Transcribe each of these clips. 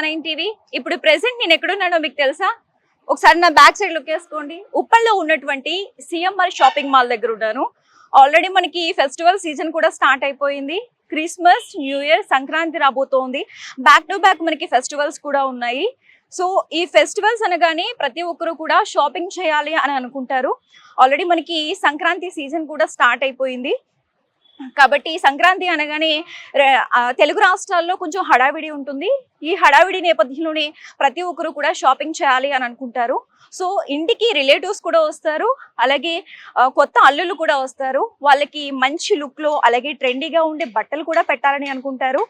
9 TV. ఇప్పుడు present నేను ఎక్కడున్నానో మీకు తెలుసా? ఒకసారి నా బ్యాక్ సైడ్ లుక్ వేసుకోండి. ఉప్పల్లో ఉన్నటువంటి సిఎంఆర్ షాపింగ్ మాల్ దగ్గర ఉన్నాను. ఆల్రెడీ మనకి ఫెస్టివల్ సీజన్ కూడా స్టార్ట్ అయిపోయింది. క్రిస్మస్, న్యూ ఇయర్, సంక్రాంతి రాబోతోంది. బ్యాక్ టు బ్యాక్ మనకి ఫెస్టివల్స్ కూడా ఉన్నాయి. సో ఈ ఫెస్టివల్స్ అనగానే ప్రతి ఒక్కరు కూడా షాపింగ్ చేయాలి అని అనుకుంటారు. ఆల్రెడీ మనకి సంక్రాంతి సీజన్ కూడా స్టార్ట్ అయిపోయింది. కాబట్టి సంక్రాంతి అనగానే తెలుగు రాష్ట్రాల్లో కొంచెం హడావిడి ఉంటుంది. ఈ హడావిడి నేపథ్యంలోనే ప్రతి ఒక్కరు కూడా షాపింగ్ చేయాలి అని అనుకుంటారు. సో ఇంటికి రిలేటివ్స్ కూడా వస్తారు, అలాగే కొత్త అల్లులు కూడా వస్తారు. వాళ్ళకి మంచి లుక్లో అలాగే ట్రెండీగా ఉండే బట్టలు కూడా పెట్టాలని అనుకుంటారు.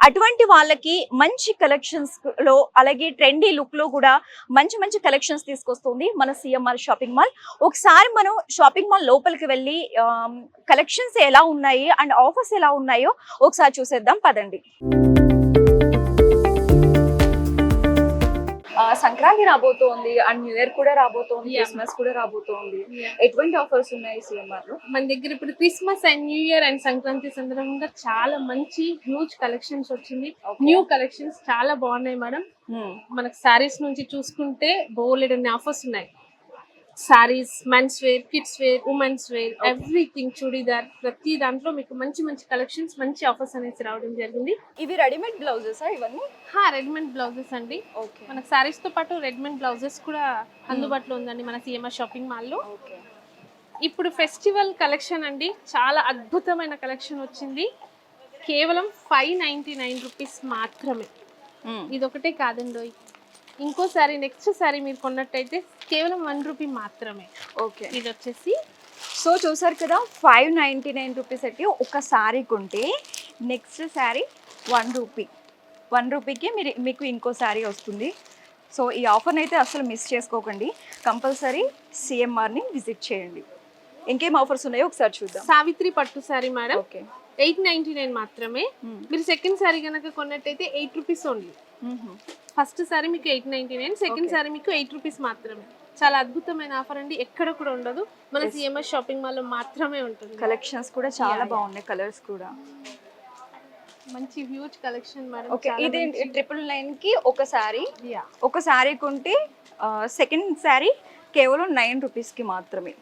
అటువంటి వాళ్ళకి మంచి కలెక్షన్స్ లో అలాగే ట్రెండీ లుక్ లో కూడా మంచి మంచి కలెక్షన్స్ తీసుకొస్తుంది మన సిఎంఆర్ షాపింగ్ మాల్. ఒకసారి మనం షాపింగ్ మాల్ లోపలికి వెళ్ళి కలెక్షన్స్ ఎలా ఉన్నాయి అండ్ ఆఫర్స్ ఎలా ఉన్నాయో ఒకసారి చూసేద్దాం పదండి. సంక్రాంతి రాబోతోంది అండ్ న్యూ ఇయర్ కూడా రాబోతోంది, క్రిస్మస్ కూడా రాబోతోంది. ఎటువంటి ఆఫర్స్ ఉన్నాయి సిఎంఆర్ లో? మన దగ్గర ఇప్పుడు Christmas and new year and Sankranti సందర్భంగా చాలా మంచి హ్యూజ్ కలెక్షన్స్ వచ్చింది. న్యూ కలెక్షన్స్ చాలా బాగున్నాయి మేడం. మనకు శారీస్ నుంచి చూసుకుంటే బోలెడన్ని ఆఫర్స్ ఉన్నాయి. Saris, men's wear, kids wear, women's wear, everything, churidar, ప్రతి దాంట్లో మీకు మంచి మంచి కలెక్షన్స్, మంచి ఆఫర్స్ అనేసి రావడం జరిగింది. ఇవి రెడీమేడ్ బ్లౌజెస్ ఇవన్నీ? రెడీమేడ్ బ్లౌజెస్ అండి. మనకు సారీస్ తో పాటు రెడీమేడ్ బ్లౌజెస్ కూడా అందుబాటులో ఉందండి మన సిఎంఆర్ షాపింగ్ మాల్ లో. ఇప్పుడు ఫెస్టివల్ కలెక్షన్ అండి, చాలా అద్భుతమైన కలెక్షన్ వచ్చింది. కేవలం 599 రూపీస్ మాత్రమే. ఇదొకటే కాదండి, ఇంకోసారి నెక్స్ట్ సారీ మీరు కొన్నట్టయితే కేవలం 1 రూపీ మాత్రమే. ఇది వచ్చేసి సో చూసారు కదా, 599 రూపీస్ అయితే ఒక శారీ కొంటే నెక్స్ట్ శారీ 1 రూపీ. 1 రూపీకి మీకు ఇంకో శారీ వస్తుంది. సో ఈ ఆఫర్ని అయితే అసలు మిస్ చేసుకోకండి, కంపల్సరీ సిఎంఆర్ని విజిట్ చేయండి. ఇంకేం ఆఫర్స్ ఉన్నాయో ఒకసారి చూద్దాం. సావిత్రి పట్టు శారీ మేడం, 899 మాత్రమే. మీరు సెకండ్ శారీ కనుక కొన్నట్టయితే 8 రూపీస్ ఓన్లీ. ఫస్ట్ సారీ మీకు 899, సెకండ్ సారీ మీకు 8 రూపీస్ మాత్రమే. చాలా అద్భుతమైన ఆఫర్ అండి, ఎక్కడ కూడా ఉండదు, మన సిఎంఆర్ షాపింగ్ మాల్ లో మాత్రమే ఉంటుంది. కలెక్షన్స్ కూడా చాలా బాగున్నాయి, కలర్స్ కూడా మంచి హ్యూజ్ కలెక్షన్ మేడం. ఇది 999 కి ఒక సారీ కొంటే సెకండ్ సారీ కేవలం 9 రూపీస్ కి మాత్రమే.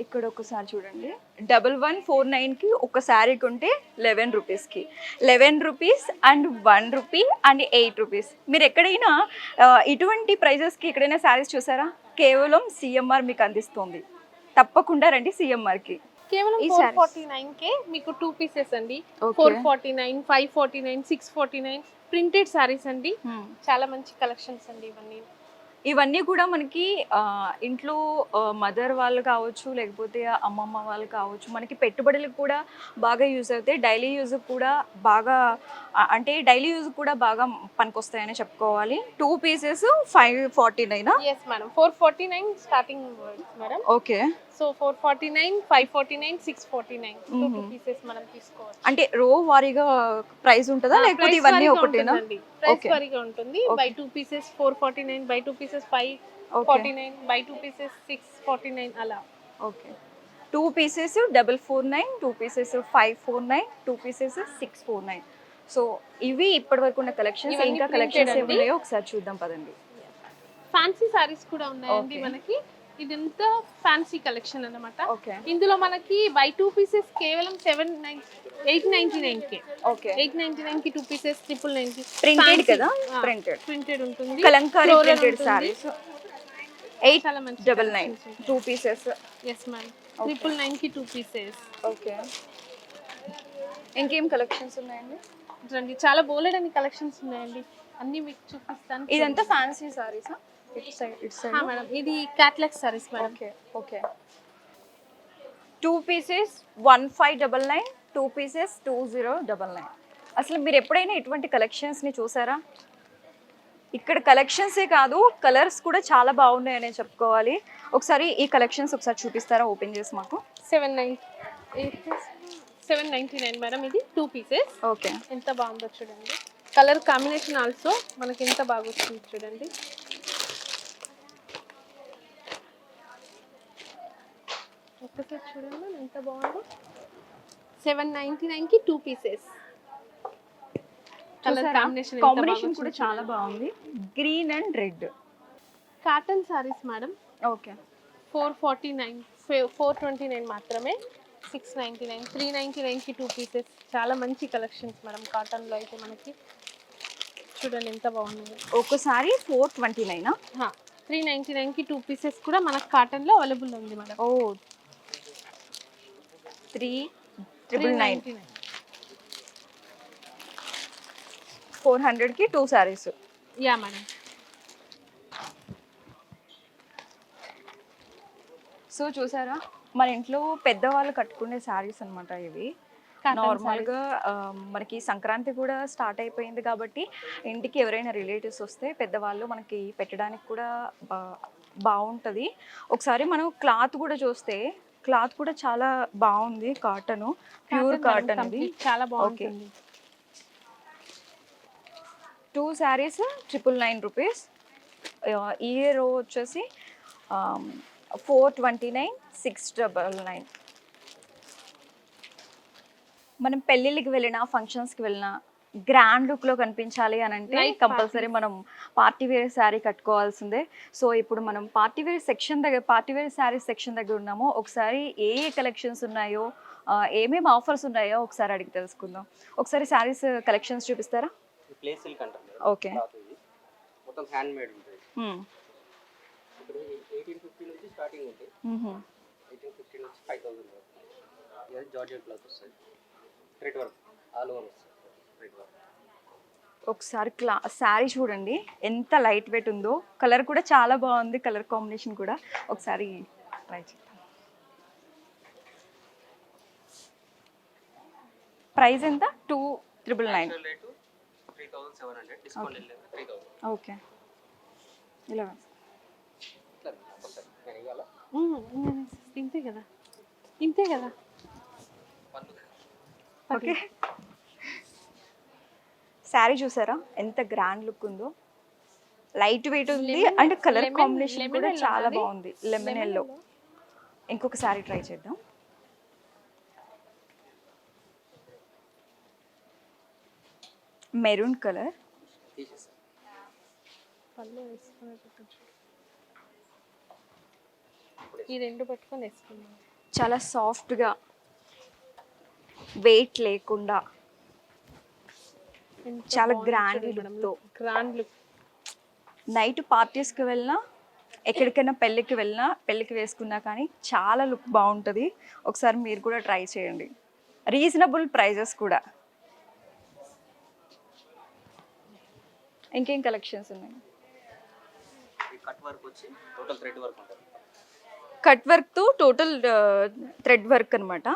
ఇక్కడ ఒకసారి చూడండి, 1149 కి ఒక శారీ కొంటే 11 రూపీస్కి, 11 rupees and 1 rupee and 8 rupees. మీరు ఎక్కడైనా ఇటువంటి ప్రైజెస్కి ఎక్కడైనా శారీస్ చూసారా? కేవలం సిఎంఆర్ మీకు అందిస్తుంది. తప్పకుండా రండి సిఎంఆర్కి. కేవలం 449 కే మీకు 2 పీసెస్ అండి. 449, 549, 649 ప్రింటెడ్ శారీస్ అండి. చాలా మంచి కలెక్షన్స్ అండి ఇవన్నీ కూడా మనకి ఇంట్లో మదర్ వాళ్ళు కావచ్చు, లేకపోతే అమ్మమ్మ వాళ్ళు కావచ్చు, మనకి పెట్టుబడులకు కూడా బాగా యూజ్ అవుతాయి. డైలీ యూజ్ కూడా బాగా, అంటే డైలీ యూజ్ కూడా బాగా పనికొస్తాయని చెప్పుకోవాలి. 2 pieces 549. Yes madam, 449 starting madam. Okay. So 449, 549, 649 2 pieces మనం తీసుకోవచ్చు. అంటే రో వారీగా ప్రైస్ ఉంటుందా లేకపోతే ఇవన్నీ ఒకటేనా? ప్రైస్ వారీగా ఉంటుంది. By 2 pieces 449, by 2 pieces 549, by 2 pieces 649 అలా. Okay. 2 pieces 449, 2 pieces 549, 2 pieces 649. So ఇవి ఇప్పటి వరకు ఉన్న కలెక్షన్స్. ఇంకా కలెక్షన్స్ ఏమున్నాయో ఒకసారి చూద్దాం పదండి. ఫ్యాన్సీ సారీస్ కూడా ఉన్నాయండి మనకి. ఇదంతా ఫ్యాన్సీ కలెక్షన్ అన్నమాట. ఇందులో మనకి బై 2 పీసెస్ కేవలం 899 కే. 899 కి 2 పీసెస్ 999 కి. ప్రింటెడ్ కదా? ప్రింటెడ్ ఉంటుంది. Kalamkari printed saris 899 2 pieces. yes ma'am, 999 కి 2 పీసెస్. ఓకే. ఇంకేం కలెక్షన్స్ ఉన్నాయండి? రండి, చాలా బోలెడన్ని కలెక్షన్స్ ఉన్నాయండి, అన్ని మీకు చూపిస్తాను. ఇదంతా ఫ్యాన్సీ సారీసా? మేడం ఇది catalogue saris madam. Okay. 2 pieces 1599, 2 pieces 2099. అసలు మీరు ఎప్పుడైనా ఇటువంటి కలెక్షన్స్ని చూసారా? ఇక్కడ కలెక్షన్సే కాదు, కలర్స్ కూడా చాలా బాగున్నాయని చెప్పుకోవాలి. ఒకసారి ఈ కలెక్షన్స్ ఒకసారి చూపిస్తారా ఓపెన్ చేసి మాకు? 799 మేడం, ఇది 2 పీసెస్. ఓకే. ఎంత బాగుందో చూడండి, కలర్ కాంబినేషన్ ఆల్సో మనకి ఎంత బాగా వచ్చింది చూడండి. ఒక్కసారి చూడండి ఎంత బాగుందో. 799 కి 2 పీసెస్. కలర్ కాంబినేషన్ కాంబినేషన్ కూడా చాలా బాగుంది, green and red. Cotton saris madam. Okay. 449, 429 మాత్రమే. 699, 399కి 2 పీసెస్. చాలా మంచి కలెక్షన్స్ మేడం కాటన్లో అయితే మనకి. చూడండి ఎంత బాగున్నాయి. ఒకసారి 429. 399కి 2 పీసెస్ కూడా మనకు కాటన్లో అవైలబుల్ ఉంది మేడం. ఓ 399, 400కి 2 సారీస్. Yeah madam. సో చూసారా, మన ఇంట్లో పెద్దవాళ్ళు కట్టుకునే శారీస్ అన్నమాట ఇవి. నార్మల్గా మనకి సంక్రాంతి కూడా స్టార్ట్ అయిపోయింది కాబట్టి ఇంటికి ఎవరైనా రిలేటివ్స్ వస్తే పెద్దవాళ్ళు మనకి పెట్టడానికి కూడా బాగుంటుంది. ఒకసారి మనం క్లాత్ కూడా చూస్తే క్లాత్ కూడా చాలా బాగుంది, కాటన్, ప్యూర్ కాటన్ ఇది. చాలా బాగుంటుంది. 2 శారీస్ 999 రూపీస్. ఈ రో వచ్చేసి 429, 699. మనం పెళ్ళిళ్ళకి వెళ్ళినా ఫంక్షన్స్కి వెళ్ళినా గ్రాండ్ లుక్లో కనిపించాలి అని అంటే కంపల్సరీ మనం పార్టీ వేర్ శారీ కట్టుకోవాల్సిందే. సో ఇప్పుడు మనం పార్టీ వేర్ శారీ సెక్షన్ దగ్గర ఉన్నామో ఒకసారి ఏ కలెక్షన్స్ ఉన్నాయో, ఏమేమి ఆఫర్స్ ఉన్నాయో ఒకసారి అడిగి తెలుసుకుందాం. ఒకసారి శారీస్ కలెక్షన్స్ చూపిస్తారా? ఓకే. మొత్తం హ్యాండ్ మేడ్ ఉంటుంది. 1850 నుంచి స్టార్టింగ్ ఉంటాయి. 1850 నుంచి 5000 వరకు. ఇది జార్జెట్ క్లాత్ వస్తుంది, థ్రెడ్ వర్క్ ఆల్ ఓవర్ వస్తుంది, థ్రెడ్ వర్క్. ఒకసారి శారీ చూడండి ఎంత లైట్ వెయిట్ ఉందో, కలర్ కూడా చాలా బాగుంది, కలర్ కాంబినేషన్ కూడా. ఒకసారి ట్రై చేద్దాం. ప్రైస్ ఎంత? 299. 3700 డిస్కౌంట్ లేదు, 3000. ఓకే. ఇలా ఇంతే కదా, ఇంతే కదా. ఓకే. శారీ చూసారా ఎంత గ్రాండ్ లుక్ ఉందో, లైట్ వెయిట్ ఉంది అండ్ కలర్ కాంబినేషన్ కూడా చాలా బాగుంది, లెమన్ ఎల్లో. ఇంకొక శారీ ట్రై చేద్దాం. Maroon colour. ఈ రెండు పట్టుకొని వేసుకున్నాం. చాలా సాఫ్ట్గా, వెయిట్ లేకుండా, చాలా గ్రాండ్ లుక్. నైట్ పార్టీస్కి వెళ్ళినా, ఎక్కడికైనా పెళ్ళికి వేసుకున్నా కానీ చాలా లుక్ బాగుంటుంది. ఒకసారి మీరు కూడా ట్రై చేయండి, రీజనబుల్ ప్రైజెస్ కూడా. ఇంకేం కలెక్షన్స్ ఉన్నాయి? కట్ వర్క్ వచ్చి టోటల్ థ్రెడ్ వర్క్ ఉంటుంది. కట్ వర్క్తో టోటల్ థ్రెడ్ వర్క్ అనమాట.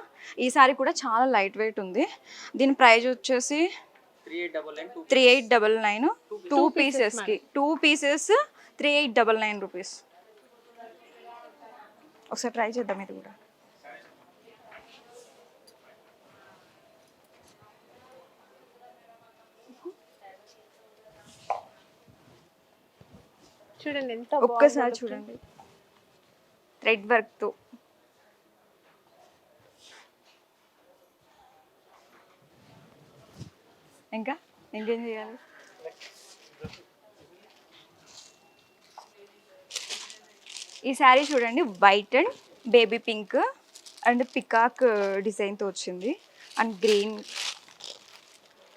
ఈ సారీ కూడా చాలా లైట్ వెయిట్ ఉంది. దీని ప్రైస్ వచ్చేసి 3899. 2 పీసెస్కి 2 పీసెస్ 3899 రూపీస్. ఒకసారి ట్రై చేద్దాం ఇది కూడా. చూడండి ఎంత ఒక్కసారి చూడండి, థ్రెడ్ వర్క్తో. ఇంకేం చేయాలి? ఈ శారీ చూడండి, white and baby pink and peacock డిజైన్తో వచ్చింది అండ్ గ్రీన్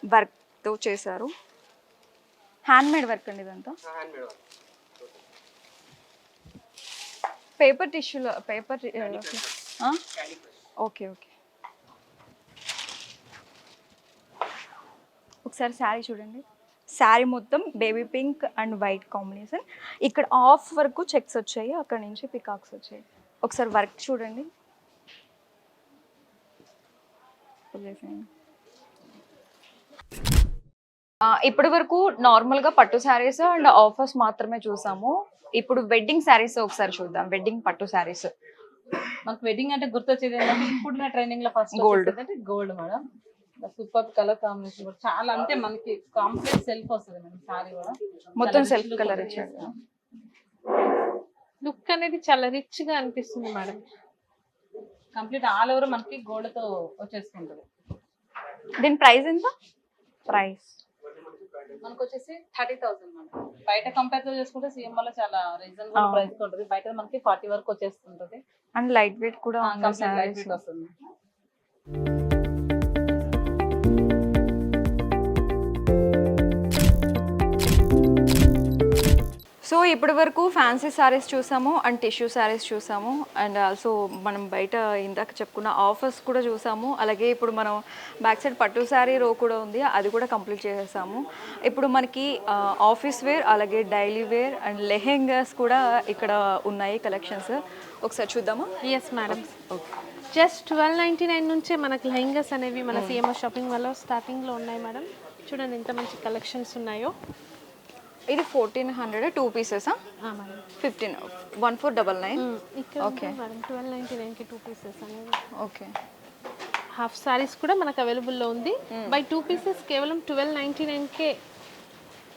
వర్క్తో చేశారు. హ్యాండ్ మేడ్ వర్క్ అండి ఇదంతా. పేపర్ టిష్యూలో ఓకే. ఒకసారి శారీ చూడండి, శారీ మొత్తం baby pink and white combination. ఇక్కడ ఆఫ్ వరకు చెక్స్ వచ్చాయి, అక్కడ నుంచి పికాక్స్ వచ్చాయి. ఒకసారి వర్క్ చూడండి. ఇప్పటి వరకు నార్మల్గా పట్టు శారీస్ అండ్ ఆఫర్స్ మాత్రమే చూసాము. ఇప్పుడు వెడ్డింగ్ శారీస్ ఒకసారి చూద్దాం. వెడ్డింగ్ పట్టు శారీస్. మనకు వెడ్డింగ్ అంటే గుర్తొచ్చేది ఏంటంటే ఇప్పుడున్న ట్రెండింగ్ లో ఫస్ట్ గోల్డ్ అంటే gold madam. Super colour combination కూడా చాలా, అంటే మనకి కాంప్లెక్స్ సెల్ఫ్ వస్తుంది మేడం. సారీ కూడా మొత్తం సెల్ఫ్ కలర్ ఇచ్చాడు. లుక్ అనేది చాలా రిచ్ గా అనిపిస్తుంది మేడం. కంప్లీట్ ఆల్ ఓవర్ మనకి గోల్డ్ తో వచ్చేసుకుంటుంది. దీని ప్రైస్ ఎంత? ప్రైస్ మనకు వచ్చేసి 30,000 మనం బయట కంపేర్ తో చేసుకుంటే సిఎంఆర్ లో చాలా రీజనబుల్ ప్రైస్ ఉంటుంది. బయట మనకి 40 వరకు వచ్చేస్తుంటది. అండ్ లైట్ వెయిట్ కూడా కంప్లీట్ లైట్ వెయిట్ వస్తుంది. సో ఇప్పటి వరకు ఫ్యాన్సీ శారీస్ చూసాము అండ్ టిష్యూ శారీస్ చూసాము అండ్ ఆల్సో మనం బయట ఇందాక చెప్పుకున్న ఆఫర్స్ కూడా చూసాము. అలాగే ఇప్పుడు మనం బ్యాక్ సైడ్ పట్టు శారీ రో కూడా ఉంది, అది కూడా కంప్లీట్ చేసేసాము. ఇప్పుడు మనకి ఆఫీస్ వేర్ అలాగే డైలీ వేర్ అండ్ లెహెంగాస్ కూడా ఇక్కడ ఉన్నాయి కలెక్షన్స్. ఒకసారి చూద్దామా? Yes madam. జస్ట్ 1299 నుంచే మనకి లెహంగాస్ అనేవి మన సిఎంఆర్ షాపింగ్ వల్ల స్టార్టింగ్లో ఉన్నాయి మేడం. చూడండి ఎంత మంచి కలెక్షన్స్ ఉన్నాయో. ఇది 1400 2 పీసెసా? 1499. ఓకే మేడం 1299కి 2 పీసెస్ అనేవి. ఓకే. హాఫ్ సారీస్ కూడా మనకు అవైలబుల్లో ఉంది. బై 2 పీసెస్ కేవలం 1299కే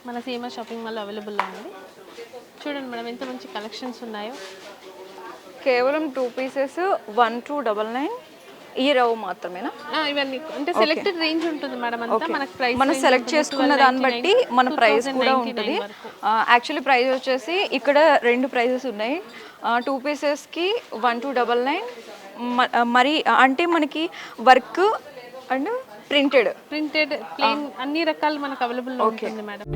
మన సిఎంఆర్ షాపింగ్ మాల్లో అవైలబుల్లో ఉంది. చూడండి మేడం ఎంత మంచి కలెక్షన్స్ ఉన్నాయో. కేవలం 2 పీసెస్ 1299 ఈ రవ్ మాత్రమేనా? ఇవన్నీ అంటే సెలెక్టెడ్ రేంజ్ ఉంటుంది మేడం. అంతా మనకి ప్రైస్ మనం సెలెక్ట్ చేసుకున్న దాన్ని బట్టి మన ప్రైస్ కూడా ఉంటుంది. యాక్చువల్లీ ప్రైస్ వచ్చేసి ఇక్కడ 2 ప్రైజెస్ ఉన్నాయి. 2 పీసెస్కి 1299. మరి అంటే మనకి వర్క్ అండ్ ప్రింటెడ్ ప్లెయిన్ అన్ని రకాలు మనకు అవైలబుల్లో ఉంటుంది మేడం.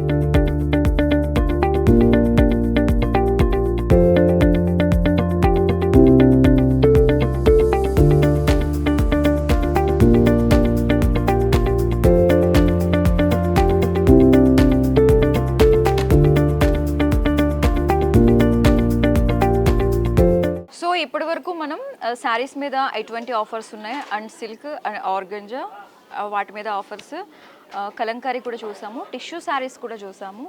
ఇప్పటి వరకు మనం శారీస్ మీద ఎటువంటి ఆఫర్స్ ఉన్నాయి అండ్ సిల్క్ అండ్ ఆర్గంజా వాటి మీద ఆఫర్స్, కలంకారీ కూడా చూసాము, టిష్యూ శారీస్ కూడా చూసాము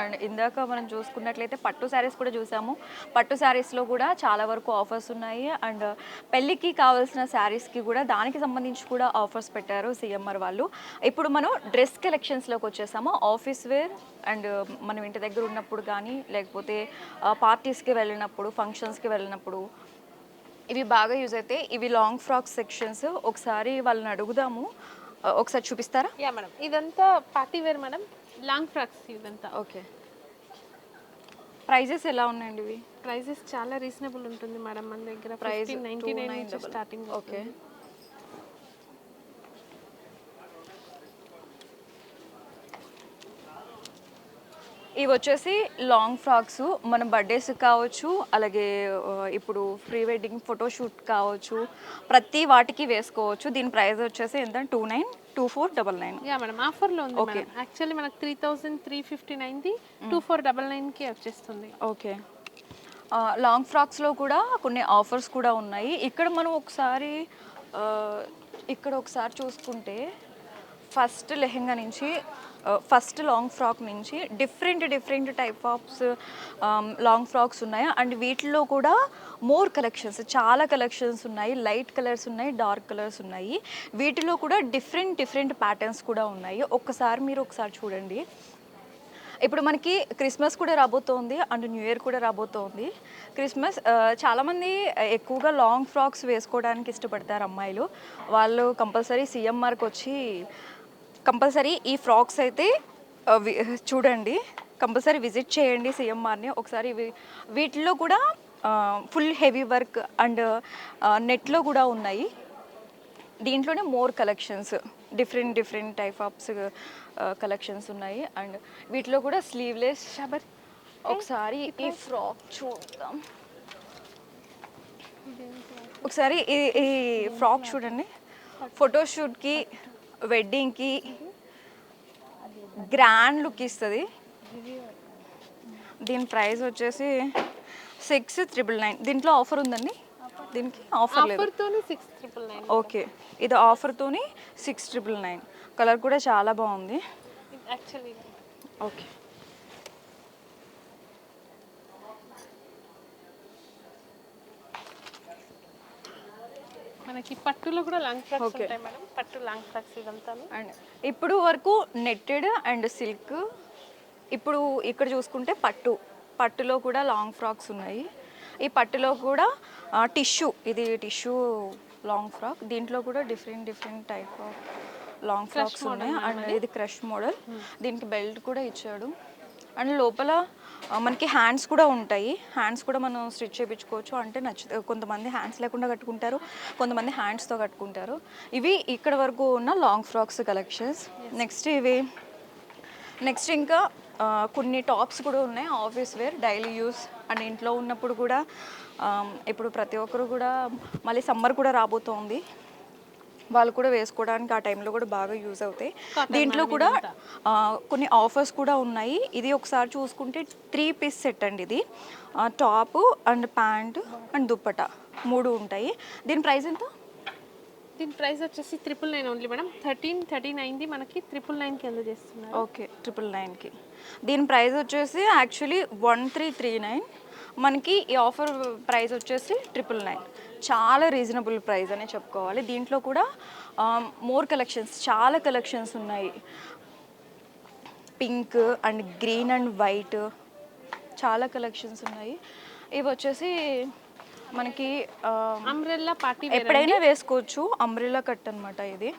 అండ్ ఇందాక మనం చూసుకున్నట్లయితే పట్టు శారీస్ కూడా చూసాము. పట్టు శారీస్లో కూడా చాలా వరకు ఆఫర్స్ ఉన్నాయి అండ్ పెళ్ళికి కావాల్సిన శారీస్కి కూడా దానికి సంబంధించి కూడా ఆఫర్స్ పెట్టారు సిఎంఆర్ వాళ్ళు. ఇప్పుడు మనం డ్రెస్ కలెక్షన్స్లోకి వచ్చేసాము. ఆఫీస్ వేర్ అండ్ మనం ఇంటి దగ్గర ఉన్నప్పుడు కానీ లేకపోతే పార్టీస్కి వెళ్ళినప్పుడు ఫంక్షన్స్కి వెళ్ళినప్పుడు ఇవి బాగా యూజ్ అవుతాయి. ఇవి లాంగ్ ఫ్రాక్ సెక్షన్స్. ఒకసారి వాళ్ళని అడుగుదాము, ఒకసారి చూపిస్తారా? యా మేడం, ఇదంతా party wear madam, long frocks ఇదంతా. ఓకే. ప్రైజెస్ ఎలా ఉన్నాయండి ఇవి? ప్రైజెస్ చాలా రీజనబుల్ ఉంటుంది మేడం మన దగ్గర. ప్రైస్ 99 నుంచి స్టార్టింగ్. ఓకే. ఇవి వచ్చేసి లాంగ్ ఫ్రాక్స్, మన బర్త్డేస్ కావచ్చు అలాగే ఇప్పుడు ప్రీ వెడ్డింగ్ ఫోటోషూట్ కావచ్చు, ప్రతి వాటికి వేసుకోవచ్చు. దీని ప్రైస్ వచ్చేసి ఎంత? 2499. యా మేడం, ఆఫర్లో ఉంది మేడం. యాక్చువల్లీ మనకు 3359ది 2499కి వచ్చేస్తుంది. ఓకే. లాంగ్ ఫ్రాక్స్లో కూడా కొన్ని ఆఫర్స్ కూడా ఉన్నాయి. ఇక్కడ మనం ఒకసారి చూసుకుంటే ఫస్ట్ లెహెంగా నుంచి ఫస్ట్ లాంగ్ ఫ్రాక్ నుంచి different type offs long frocks ఉన్నాయి అండ్ వీటిలో కూడా మోర్ కలెక్షన్స్, చాలా కలెక్షన్స్ ఉన్నాయి. లైట్ కలర్స్ ఉన్నాయి, డార్క్ కలర్స్ ఉన్నాయి. వీటిలో కూడా డిఫరెంట్ ప్యాటర్న్స్ కూడా ఉన్నాయి. మీరు ఒకసారి చూడండి. ఇప్పుడు మనకి క్రిస్మస్ కూడా రాబోతోంది అండ్ న్యూ ఇయర్ కూడా రాబోతోంది. క్రిస్మస్ చాలామంది ఎక్కువగా లాంగ్ ఫ్రాక్స్ వేసుకోవడానికి ఇష్టపడతారు అమ్మాయిలు. వాళ్ళు కంపల్సరీ సిఎంఆర్కి వచ్చి కంపల్సరీ ఈ ఫ్రాక్స్ అయితే చూడండి, కంపల్సరీ విజిట్ చేయండి సిఎంఆర్ని ఒకసారి. వీటిలో కూడా ఫుల్ హెవీ వర్క్ అండ్ నెట్లో కూడా ఉన్నాయి. దీంట్లోనే more collections, different type offs collections ఉన్నాయి అండ్ వీటిలో కూడా స్లీవ్లెస్ షబర్. ఒకసారి ఈ ఫ్రాక్ చూద్దాం. ఒకసారి ఈ ఫ్రాక్ చూడండి. ఫోటోషూట్కి వెడ్డింగ్కి గ్రాండ్ లుక్ ఇస్తుంది. దీని ప్రైస్ వచ్చేసి 6999. దీంట్లో ఆఫర్ ఉందండి? దీనికి ఆఫర్ లేదు. ఓకే, ఇది ఆఫర్తోని 6999. కలర్ కూడా చాలా బాగుంది యాక్చువల్లీ. ఓకే. మనకి పట్టులో కూడా లాంగ్ ఫ్రాక్స్ ఉంటాయి మేడం. పట్టు లాంగ్ ఫ్రాక్స్ ఇదంతా. అండ్ ఇప్పుడు వరకు నెట్టెడ్ అండ్ సిల్క్. ఇప్పుడు ఇక్కడ చూసుకుంటే పట్టులో కూడా లాంగ్ ఫ్రాక్స్ ఉన్నాయి. ఈ పట్టులో కూడా టిష్యూ, ఇది టిష్యూ లాంగ్ ఫ్రాక్. దీంట్లో కూడా different type of long frocks ఉన్నాయి అండ్ ఇది క్రష్ మోడల్. దీనికి బెల్ట్ కూడా ఇచ్చాడు అండ్ లోపల మనకి హ్యాండ్స్ కూడా ఉంటాయి. హ్యాండ్స్ కూడా మనం స్టిచ్ చేయించుకోవచ్చు. అంటే కొంతమంది హ్యాండ్స్ లేకుండా కట్టుకుంటారు, కొంతమంది హ్యాండ్స్తో కట్టుకుంటారు. ఇవి ఇక్కడ వరకు ఉన్న లాంగ్ ఫ్రాక్స్ కలెక్షన్స్. నెక్స్ట్ ఇంకా కొన్ని టాప్స్ కూడా ఉన్నాయి, office wear, daily use and ఇంట్లో ఉన్నప్పుడు కూడా. ఇప్పుడు ప్రతి ఒక్కరు కూడా మళ్ళీ సమ్మర్ కూడా రాబోతోంది, వాళ్ళు కూడా వేసుకోవడానికి ఆ టైంలో కూడా బాగా యూజ్ అవుతాయి. దీంట్లో కూడా కొన్ని ఆఫర్స్ కూడా ఉన్నాయి. ఇది ఒకసారి చూసుకుంటే 3 పీస్ సెట్ అండి. ఇది top and pant and dupatta 3 ఉంటాయి. దీని ప్రైస్ ఎంత? దీని ప్రైస్ వచ్చేసి 999 ఓన్లీ మేడం. 1339ది మనకి 999కి అందజేస్తున్నారు. ఓకే, 999కి. దీని ప్రైస్ వచ్చేసి యాక్చువల్లీ 1339. మనకి ఈ ఆఫర్ ప్రైస్ వచ్చేసి 999. చాలా రీజనబుల్ ప్రైస్ అనే చెప్పుకోవాలి. దీంట్లో కూడా మోర్ కలెక్షన్స్, చాలా కలెక్షన్స్ ఉన్నాయి. Pink and green and white చాలా కలెక్షన్స్ ఉన్నాయి. ఇవి వచ్చేసి మనకి అంబ్రెల్లా పార్టీ ఎప్పుడైనా వేసుకోవచ్చు. అంబ్రెల్లా కట్ అనమాట. ఇది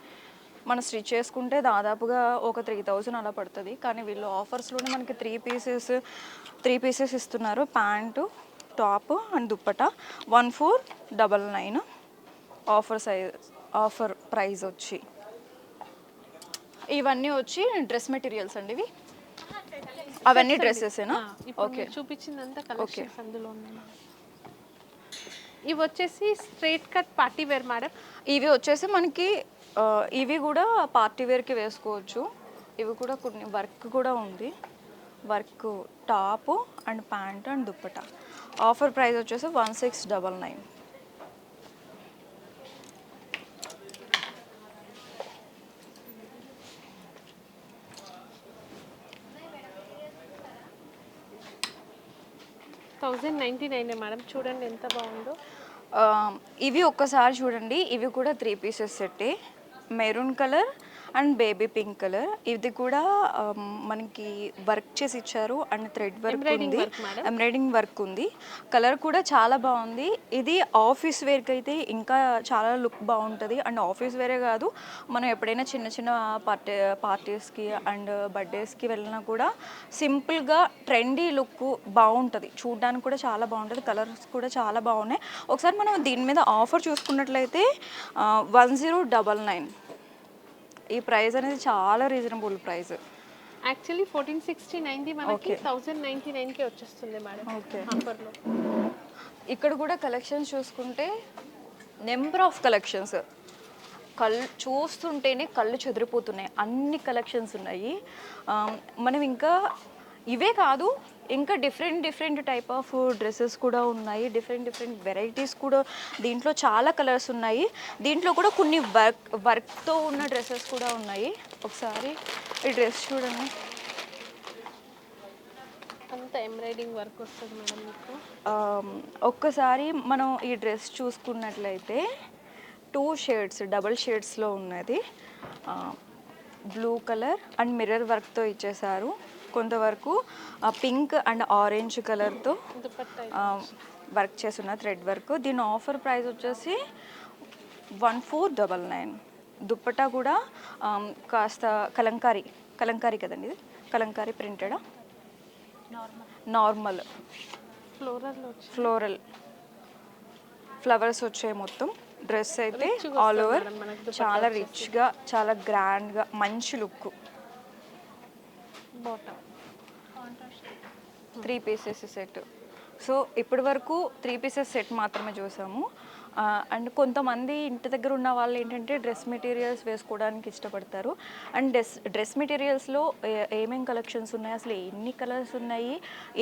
మనం స్టిచ్ చేసుకుంటే దాదాపుగా ఒక 3000 అలా పడుతుంది. కానీ వీళ్ళు ఆఫర్స్లోనే మనకి 3 పీసెస్ ఇస్తున్నారు. Pant, top and dupatta 1499 offer price వచ్చి. ఇవన్నీ వచ్చి డ్రెస్ మెటీరియల్స్ అండి. ఇవి అవన్నీ డ్రెస్సెసేనా? ఓకే, చూపించిందంతా కలెక్షన్స్ అందులో ఉన్నాయి. ఇవి వచ్చేసి straight cut party wear madam. ఇవి వచ్చేసి మనకి ఇవి కూడా పార్టీ వేర్కి వేసుకోవచ్చు. ఇవి కూడా కొన్ని వర్క్ కూడా ఉంది. Work top and pant and dupatta. Offer price వచ్చేసి 1699. మేడం. చూడండి ఎంత బాగుందో. ఇవి ఒక్కసారి చూడండి. ఇవి కూడా 3 పీసెస్ సెట్టే. Maroon colour and baby pink colour. ఇది కూడా మనకి వర్క్ చేసి ఇచ్చారు అండ్ థ్రెడ్ వర్క్ ఉంది, ఎంబ్రాయిడింగ్ వర్క్ ఉంది. కలర్ కూడా చాలా బాగుంది. ఇది ఆఫీస్ వేర్కి అయితే ఇంకా చాలా లుక్ బాగుంటుంది. అండ్ ఆఫీస్ వేరే కాదు, మనం ఎప్పుడైనా చిన్న చిన్న పార్టీస్కి అండ్ బర్త్డేస్కి వెళ్ళినా కూడా సింపుల్గా ట్రెండీ లుక్ బాగుంటుంది. చూడడానికి కూడా చాలా బాగుంటుంది. కలర్స్ కూడా చాలా బాగున్నాయి. ఒకసారి మనం దీని మీద ఆఫర్ చూసుకున్నట్లయితే 1099. ఈ ప్రైస్ అనేది చాలా రీజనబుల్ ప్రైస్. యాక్చువల్లీ 1469ది మనకి 1099కి వచ్చేస్తుంది మేడం. ఓకే, ఆఫర్లో. ఇక్కడ కూడా కలెక్షన్స్ చూసుకుంటే నెంబర్ ఆఫ్ కలెక్షన్స్, చూస్తుంటేనే కళ్ళు చెదిరిపోతున్నాయి. అన్ని కలెక్షన్స్ ఉన్నాయి. మనం ఇంకా ఇవే కాదు, ఇంకా డిఫరెంట్ టైప్ ఆఫ్ డ్రెస్సెస్ కూడా ఉన్నాయి. డిఫరెంట్ వెరైటీస్ కూడా. దీంట్లో చాలా కలర్స్ ఉన్నాయి. దీంట్లో కూడా కొన్ని వర్క్తో ఉన్న డ్రెస్సెస్ కూడా ఉన్నాయి. ఒకసారి ఈ డ్రెస్ చూడండి. అంత ఎంబ్రాయిడింగ్ వర్క్ వస్తుంది మేడం మీకు. ఒక్కసారి మనం ఈ డ్రెస్ చూసుకున్నట్లయితే 2 షేడ్స్, డబల్ షేడ్స్లో ఉన్నది. బ్లూ కలర్ అండ్ మిర్రర్ వర్క్తో ఇచ్చేసారు. కొంతవరకు పింక్ అండ్ ఆరెంజ్ కలర్తో వర్క్ చేస్తున్న థ్రెడ్ వర్క్. దీని ఆఫర్ ప్రైస్ వచ్చేసి 1499. దుప్పటా కూడా కాస్త కలంకారీ కదండి. ఇది కలంకారీ ప్రింటెడా? నార్మల్ ఫ్లోరల్ ఫ్లవర్స్ వచ్చాయి మొత్తం. డ్రెస్ అయితే ఆల్ ఓవర్ చాలా రిచ్గా, చాలా గ్రాండ్గా, మంచి look. Bottom 3 pieces set. So ఇప్పటి వరకు 3 పీసెస్ సెట్ మాత్రమే చూసాము. అండ్ కొంతమంది ఇంటి దగ్గర ఉన్న వాళ్ళు ఏంటంటే డ్రెస్ మెటీరియల్స్ వేసుకోవడానికి ఇష్టపడతారు. అండ్ డ్రెస్ మెటీరియల్స్లో ఏమేం కలెక్షన్స్ ఉన్నాయి, అసలు ఎన్ని కలర్స్ ఉన్నాయి,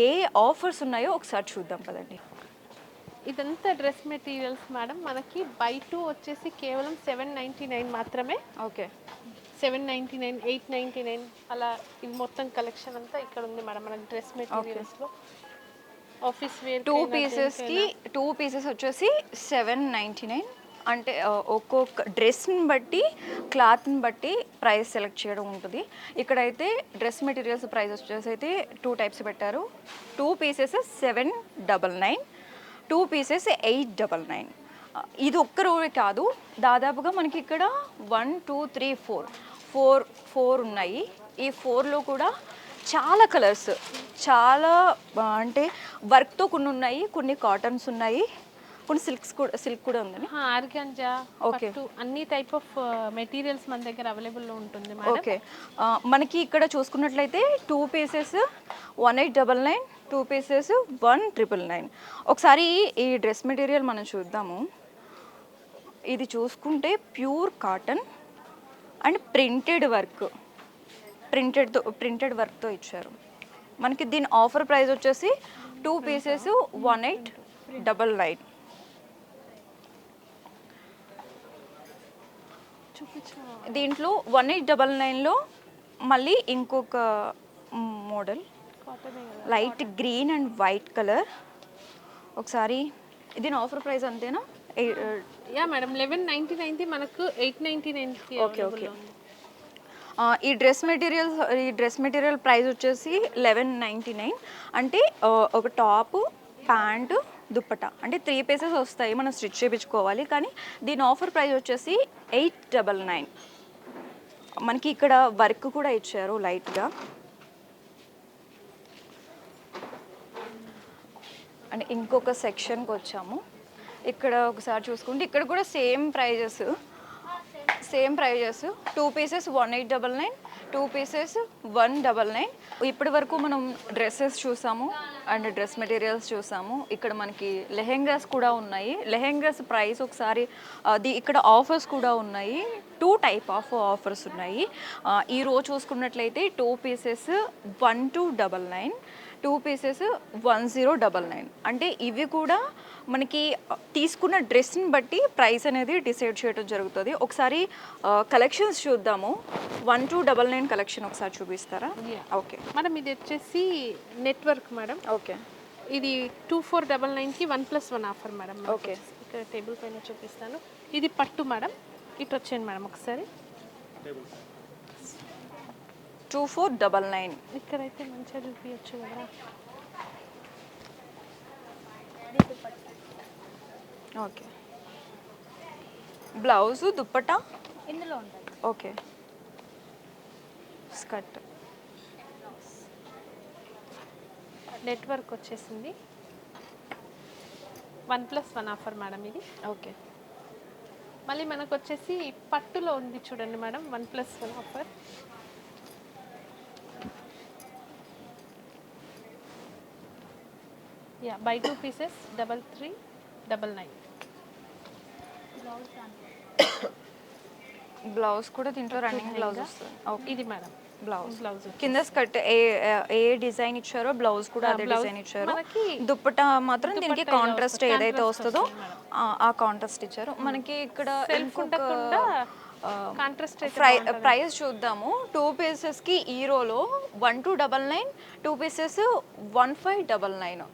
ఏ ఆఫర్స్ ఉన్నాయో ఒకసారి చూద్దాం పదండి. ఇదంతా డ్రెస్ మెటీరియల్స్ మేడం. మనకి బై 2 వచ్చేసి కేవలం 799 మాత్రమే. ఓకే, 799, 899 అలా. ఇది మొత్తం కలెక్షన్ అంతా ఇక్కడ ఉంది మేడం మనకి డ్రెస్ మెటీరియల్స్లో. ఆఫీస్ వేర్ 2 పీసెస్కి 2 పీసెస్ వచ్చేసి 799. అంటే ఒక్కొక్క డ్రెస్ని బట్టి, క్లాత్ని బట్టి ప్రైస్ సెలెక్ట్ చేయడం ఉంటుంది. ఇక్కడైతే డ్రెస్ మెటీరియల్స్ ప్రైస్ వచ్చేసి అయితే 2 టైప్స్ పెట్టారు. 2 పీసెస్ 799, 2 పీసెస్ 899. ఇది ఒక్క రోజే కాదు, దాదాపుగా మనకి ఇక్కడ 1 2 3 4 ఉన్నాయి. ఈ 4లో కూడా చాలా కలర్స్, చాలా అంటే వర్క్తో కొన్ని ఉన్నాయి, కొన్ని కాటన్స్ ఉన్నాయి, కొన్ని సిల్క్ కూడా ఉందని. Organza, Okay. పట్టు అన్ని టైప్ ఆఫ్ మెటీరియల్స్ మన దగ్గర అవైలబుల్లో ఉంటుంది మేడం. ఓకే, మనకి ఇక్కడ చూసుకున్నట్లయితే 2 పీసెస్ 1899, 2 పీసెస్ 1999. ఒకసారి ఈ డ్రెస్ మెటీరియల్ మనం చూద్దాము. ఇది చూసుకుంటే ప్యూర్ కాటన్ అండ్ ప్రింటెడ్ వర్క్తో ఇచ్చారు. మనకి దీని ఆఫర్ ప్రైస్ వచ్చేసి 2 పీసెస్ 1899. దీంట్లో 1899లో మళ్ళీ ఇంకొక model light green and white colour. ఒకసారి దీని ఆఫర్ ప్రైస్ అంతేనా? యా మేడం, 1199 మనకు 899కి ఓకే ఓకే. ఈ డ్రెస్ మెటీరియల్ ప్రైస్ వచ్చేసి 1199. అంటే ఒక టాప్, ప్యాంటు, దుప్పటా అంటే 3 పీసెస్ వస్తాయి, మనం స్టిచ్ చేయించుకోవాలి. కానీ దీని ఆఫర్ ప్రైస్ వచ్చేసి 899. మనకి ఇక్కడ వర్క్ కూడా ఇచ్చారు లైట్గా. అండ్ ఇంకొక సెక్షన్కి వచ్చాము. ఇక్కడ ఒకసారి చూసుకుంటే ఇక్కడ కూడా సేమ్ ప్రైజెస్ 2 పీసెస్ 1899, 2 పీసెస్ 199. ఇప్పటి వరకు మనం డ్రెస్సెస్ చూసాము అండ్ డ్రెస్ మెటీరియల్స్ చూసాము. ఇక్కడ మనకి లెహెంగాస్ కూడా ఉన్నాయి. లెహెంగాస్ ప్రైస్ ఒకసారి ఇక్కడ ఆఫర్స్ కూడా ఉన్నాయి. 2 టైప్ ఆఫ్ ఆఫర్స్ ఉన్నాయి. ఈ రోజు చూసుకున్నట్లయితే 2 పీసెస్ 1299, 2 పీసెస్ 1099. అంటే ఇవి కూడా మనకి తీసుకున్న డ్రెస్ని బట్టి ప్రైస్ అనేది డిసైడ్ చేయడం జరుగుతుంది. ఒకసారి కలెక్షన్స్ చూద్దాము. 1299 కలెక్షన్ ఒకసారి చూపిస్తారా? ఓకే మేడం, ఇది వచ్చేసి నెట్వర్క్ మేడం. ఓకే. ఇది 2499కి 1+1 ఆఫర్ మేడం. ఓకే. ఇక్కడ టేబుల్ పైన చూపిస్తాను. ఇది పట్టు మేడం. ఇటు వచ్చేయండి మేడం ఒకసారి. 2499. ఇక్కడైతే మంచిగా చూపించచ్చు కదా. ఓకే. బ్లౌజ్, దుప్పటా ఇందులో ఉంటుంది. ఓకే. స్కర్ట్. నెట్వర్క్ వచ్చేసింది. 1+1 ఆఫర్ మేడం ఇది. ఓకే. మళ్ళీ మనకు వచ్చేసి పట్టులో ఉంది చూడండి madam, 1+1 offer. Yeah, by 2 pieces 3399. Blouse కూడా దీంట్లో రన్నింగ్ బ్లౌజ్ వస్తుంది. ఓకే. ఇది మేడం బ్లౌజ్ బ్లౌజ్ కింద స్కర్ట్ ఏ డిజైన్ ఇచ్చారో బ్లౌజ్ కూడా అదే డిజైన్ ఇచ్చారు. మనకి దుప్పటా మాత్రం దీనికి దుపట్టా కాంట్రాస్ట్ ఇలా ఏదైతే వస్తుంది, వస్తుందో మేడం. ఆ కాంట్రాస్ట్ ఇచ్చారు. మనకి ఇక్కడ సెల్ఫ్ ఉండకుండా కాంట్రాస్ట్ ప్రైస్ చూద్దాము. 2 పీసెస్కి ఈ రోలో 1299, 2 పీసెస్ 1599.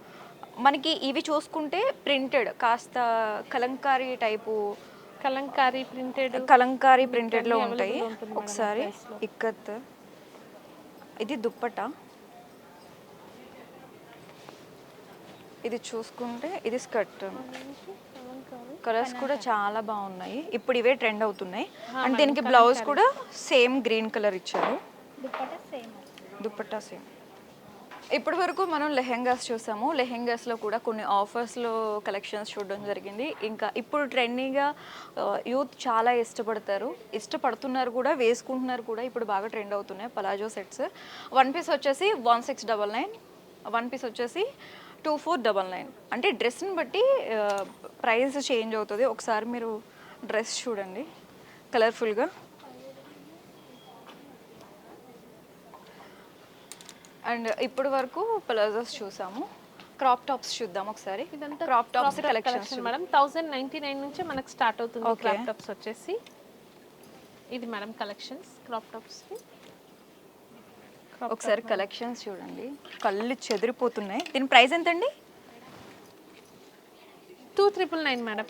మనకి ఇవి చూసుకుంటే ప్రింటెడ్, కాస్త కలంకారీ టైపు, కలంకారీ ప్రింటెడ్లో ఉంటాయి. ఒకసారి ఇక్కత్. ఇది దుప్పటా. ఇది చూసుకుంటే ఇది స్కర్ట్. కలర్స్ కూడా చాలా బాగున్నాయి. ఇప్పుడు ఇవే ట్రెండ్ అవుతున్నాయి. అండ్ దీనికి బ్లౌజ్ కూడా సేమ్ గ్రీన్ కలర్ ఇచ్చారు. దుప్పటా సేమ్. ఇప్పటి వరకు మనం లెహెంగాస్ చూసాము. లెహెంగాస్లో కూడా కొన్ని ఆఫర్స్లో కలెక్షన్స్ చూడడం జరిగింది. ఇంకా ఇప్పుడు ట్రెండింగ్గా యూత్ చాలా ఇష్టపడుతున్నారు కూడా, వేసుకుంటున్నారు కూడా. ఇప్పుడు బాగా ట్రెండ్ అవుతున్నాయి పలాజో సెట్స్. 1 పీస్ వచ్చేసి 1699, 1 పీస్ వచ్చేసి 2499. అంటే డ్రెస్ని బట్టి ప్రైస్ చేంజ్ అవుతుంది. ఒకసారి మీరు డ్రెస్ చూడండి కలర్ఫుల్గా. అండ్ ఇప్పటి వరకు ప్లాజోస్ చూసాము. క్రాప్ టాప్స్ చూద్దాం ఒకసారి. ఇదంతా క్రాప్ టాప్స్ కలెక్షన్స్ మేడం 1099 నుంచి మనకు స్టార్ట్ అవుతుంది. Okay. క్రాప్ టాప్స్ వచ్చేసి ఇది మేడం కలెక్షన్స్ క్రాప్ టాప్స్. ఒకసారి కలెక్షన్స్ చూడండి, కళ్ళు చెదిరిపోతున్నాయి. దీని ప్రైస్ ఎంతండి? 2999 మేడం.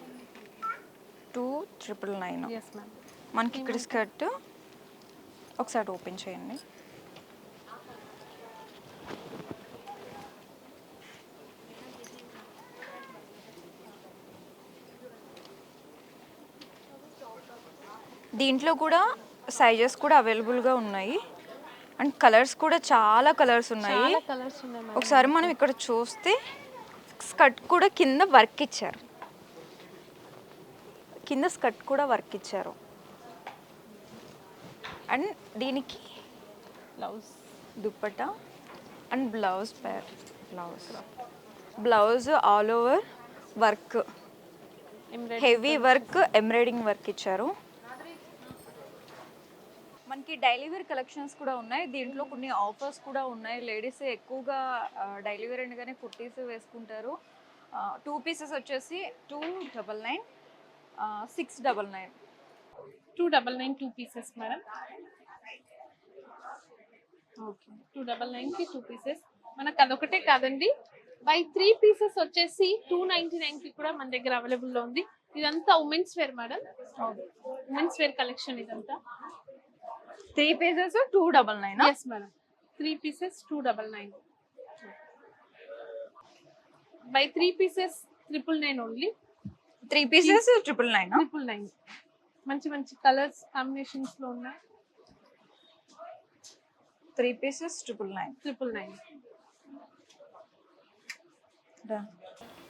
2999. Yes ma'am. మనకి ఇక్కడ స్కర్ట్ ఒకసారి ఓపెన్ చేయండి. దీంట్లో కూడా సైజెస్ కూడా అవైలబుల్గా ఉన్నాయి అండ్ కలర్స్ కూడా చాలా కలర్స్ ఉన్నాయి. చాలా కలర్స్ ఉన్నాయి మేడం. ఒకసారి మనం ఇక్కడ చూస్తే స్కర్ట్ కూడా కింద వర్క్ ఇచ్చారు, కింద స్కర్ట్ కూడా వర్క్ ఇచ్చారు. అండ్ దీనికి blouse dupatta and blouse all over work, heavy work, embroidering work ఇచ్చారు. మనకి డైలీ వేర్ కలెక్షన్స్ కూడా ఉన్నాయి. దీంట్లో కొన్ని ఆఫర్స్ కూడా ఉన్నాయి. లేడీస్ ఎక్కువగా డైలీ వేర్ అనగానే కుర్తీస్ వేసుకుంటారు. 2 పీసెస్ వచ్చేసి 299, 699. 299 2 పీసెస్ మేడం. ఓకే, 299 కి 2 పీసెస్. మనకు అదొకటే కాదండి, బై 3 పీసెస్ వచ్చేసి 299 కి కూడా మన దగ్గర అవైలబుల్ లో ఉంది. ఇదంతా women's wear madam, women's wear collection ఇదంతా. 3 pieces 299. Yes madam, 3 pieces 299. Buy 3 pieces 999 only. 3 pieces 999. 999. మంచి మంచి కలర్స్ కాంబినేషన్స్ లో ఉన్నాయి. 3 పీసెస్ 999. 999.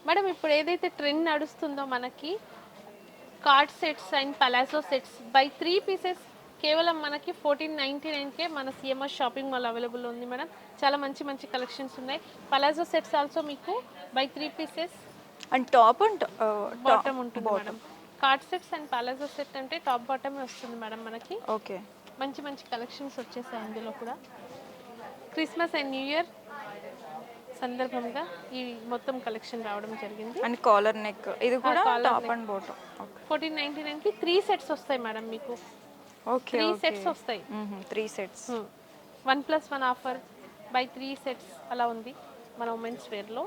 మేడం, ఇప్పుడు ఏదైతే ట్రెండ్ నడుస్తుందో మనకి coord sets and palazzo sets by 3 pieces కేవలం మనకి 1499కే మన సిఎంఆర్ షాపింగ్ మాల్ అవైలబుల్ ఉంది మేడం. చాలా మంచి మంచి కలెక్షన్స్ ఉన్నాయి. పలాజో సెట్స్ ఆల్సో మీకు by 3 pieces and top and bottom ఉంటుంది madam. Coord sets and palazzo set అంటే టాప్ బాటమ్ వస్తుంది మేడం మనకి. ఓకే, మంచి మంచి కలెక్షన్స్ వచ్చేసాయి అందులో కూడా. క్రిస్మస్ అండ్ న్యూ ఇయర్ సందర్భంగా ఈ మొత్తం కలెక్షన్ రావడం జరిగింది. అండ్ కాలర్ నెక్ ఇది కూడా collar top neck. And bottom. 1499కి 3 సెట్స్ వస్తాయి మేడం మీకు. ఓకే, 3 సెట్స్ వస్తాయి. 3 సెట్స్. 1+1 ఆఫర్ బై 3 సెట్స్ అలా ఉంది మన ఉమెన్స్ వేర్లో.